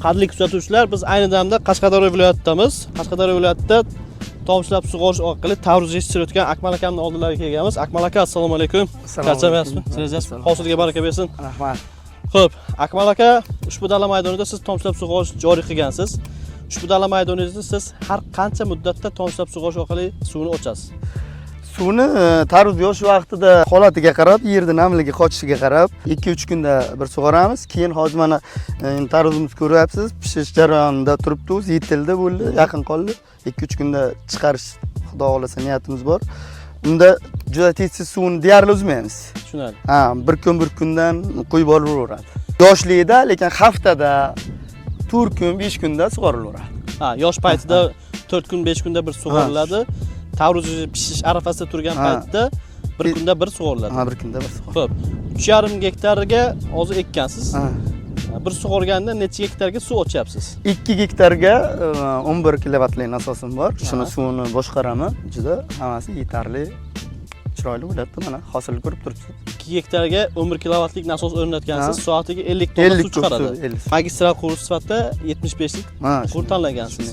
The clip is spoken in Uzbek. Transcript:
Qadrli kuzatuvchilar, biz ayni damda Qashqadaryo viloyatidamiz. Qashqadaryo viloyatida tomchilab sug'orish orqali tavruz yetishtirayotgan Akmal akamning oldilariga kelganmiz. Akmal aka, assalomu alaykum. Charchamayapsizmi? Sizga hozirga baraka bersin. Rahmat. Xo'p, Akmal aka, ushbu dala maydonida siz tomchilab sug'orish joriy qilgansiz. Ushbu dala maydoningizda siz har qancha muddatda tomchilab sug'orish orqali suvni o'chasiz? Suvni tarvuz yosh vaqtida holatiga qarab, yerda namligi qochishiga qarab 2-3 kunda bir sug'oramiz. Keyin hozir mana tarvuzimiz ko'ryapsiz, pishish jarayonida turibdi, yetildi bo'ldi, yaqin qoldi. 2-3 kunda chiqarish xudo xolasa niyatimiz bor. Unda juda tez suvni deyarli uzmaymiz. Tushunadi. Ha, bir kundan quyib olaveradi. Yoshligida, lekin haftada 4 kun, 5 kunda sug'orilaveradi. Ha, yosh paytida 4 kun, 5 kunda bir sug'oriladi. Tavruz pishish arafasida turgan paytda bir kunda bir sug'oriladi. Ha, bir kunda bir sug'or. Xo'p, 3,5 gektarga hozir ekkansiz. Bir sug'organda necha gektarga suv ochyapsiz? 2 gektarga 11 kilovatlik nasosim bor. Shuni suvini boshqaraman. Juda hammasi yetarli. Chiroyli bo'lyapti, mana hosil ko'rib turibsiz. 2 gektarga 11 kilovatlik nasos o'rnatgansiz, soatiga 50 tonna suv chiqaradi. Magistral qurilish sifatida 75lik qurib tanlagansiz.